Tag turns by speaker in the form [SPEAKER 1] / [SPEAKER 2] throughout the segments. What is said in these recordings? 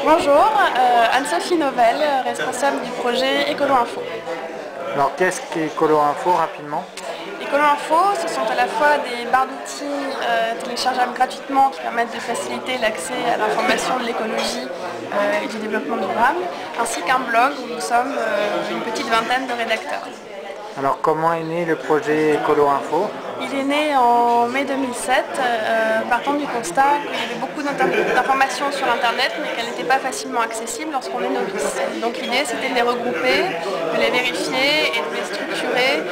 [SPEAKER 1] Bonjour, Anne-Sophie Novelle, responsable du projet Écolo Info.
[SPEAKER 2] Alors qu'est-ce qu'est Écolo Info rapidement?
[SPEAKER 1] Écolo Info, ce sont à la fois des barres d'outils téléchargeables gratuitement qui permettent de faciliter l'accès à l'information de l'écologie et du développement durable, ainsi qu'un blog où nous sommes une petite vingtaine de rédacteurs.
[SPEAKER 2] Alors comment est né le projet Écolo Info?
[SPEAKER 1] Il est né en mai 2007, partant du constat qu'il y avait beaucoup d'informations sur Internet, mais qu'elles n'étaient pas facilement accessibles lorsqu'on est novice. Donc l'idée, c'était de les regrouper, de les vérifier et de les structurer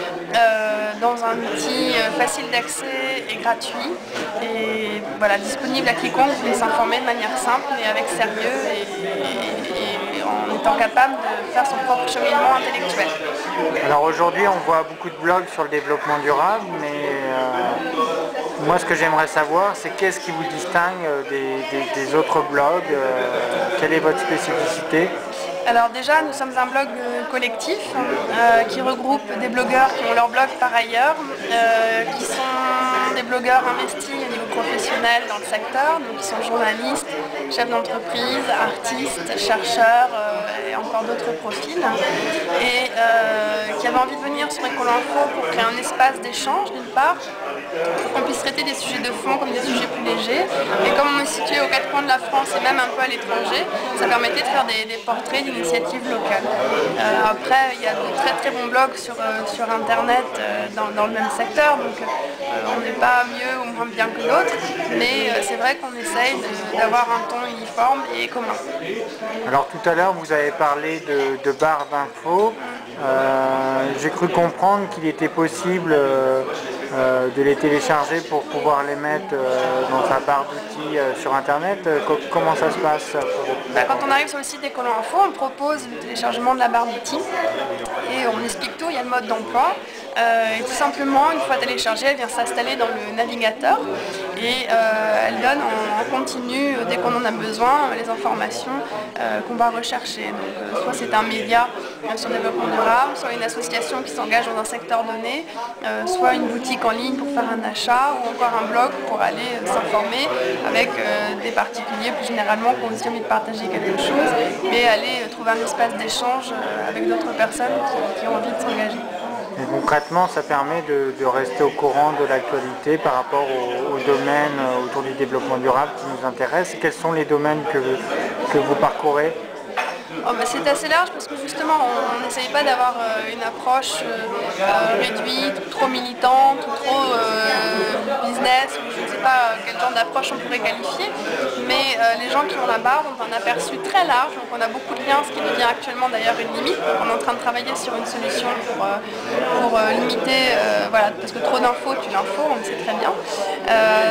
[SPEAKER 1] dans un outil facile d'accès et gratuit, et voilà, disponible à quiconque voulait s'informer de manière simple mais avec sérieux et en étant capable de faire son propre cheminement intellectuel.
[SPEAKER 2] Alors aujourd'hui on voit beaucoup de blogs sur le développement durable, mais moi ce que j'aimerais savoir c'est qu'est-ce qui vous distingue des autres blogs, quelle est votre spécificité?
[SPEAKER 1] Alors déjà, nous sommes un blog collectif qui regroupe des blogueurs qui ont leur blog par ailleurs, qui sont des blogueurs investis au niveau professionnel dans le secteur, donc qui sont journalistes, chefs d'entreprise, artistes, chercheurs et encore d'autres profils, et qui avaient envie de venir sur Écolo Info pour créer un espace d'échange d'une part, pour qu'on puisse traiter des sujets de fond comme des sujets plus légers. Et comme on est situé aux quatre coins de la France et même un peu à l'étranger, ça permettait de faire des portraits d'initiatives locales. Après, il y a de très très bons blogs sur Internet dans le même secteur, donc on n'est pas mieux ou moins bien que l'autre, mais c'est vrai qu'on essaye d'avoir un ton uniforme et commun.
[SPEAKER 2] Alors tout à l'heure vous avez parlé de barres d'infos. J'ai cru comprendre qu'il était possible de les télécharger pour pouvoir les mettre dans sa barre d'outils sur Internet. Comment ça se passe?
[SPEAKER 1] Quand on arrive sur le site Écolo Info, on propose le téléchargement de la barre d'outils et on explique tout, il y a le mode d'emploi. Et tout simplement, une fois téléchargée, elle vient s'installer dans le navigateur et elle donne en continu, dès qu'on en a besoin, les informations qu'on va rechercher. Donc, soit c'est un média sur le développement durable, soit une association qui s'engage dans un secteur donné, soit une boutique en ligne pour faire un achat, ou encore un blog pour aller s'informer avec des particuliers plus généralement qui ont aussi envie de partager quelque chose, mais aller trouver un espace d'échange avec d'autres personnes qui ont envie de s'engager.
[SPEAKER 2] Et concrètement, ça permet de rester au courant de l'actualité par rapport aux domaines autour du développement durable qui nous intéressent. Quels sont les domaines que vous parcourez?
[SPEAKER 1] C'est assez large parce que justement on n'essaye pas d'avoir une approche réduite, ou trop militante, ou trop business, ou je ne sais pas quel genre d'approche on pourrait qualifier, mais les gens qui ont la barre ont un aperçu très large, donc on a beaucoup de liens, ce qui devient actuellement d'ailleurs une limite. Donc on est en train de travailler sur une solution pour limiter, voilà, parce que trop d'infos tue l'info, on le sait très bien.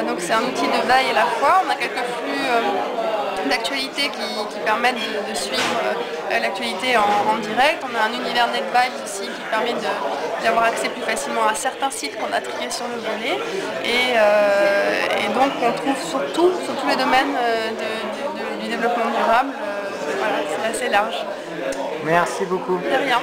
[SPEAKER 1] Donc c'est un outil de veille à la fois, on a quelques flux d'actualité qui permettent de suivre l'actualité en direct. On a un univers NetVibes aussi qui permet d'avoir accès plus facilement à certains sites qu'on a triés sur le volet. Et donc on trouve sur tous les domaines du développement durable. Voilà, c'est assez large.
[SPEAKER 2] Merci beaucoup.
[SPEAKER 1] De rien.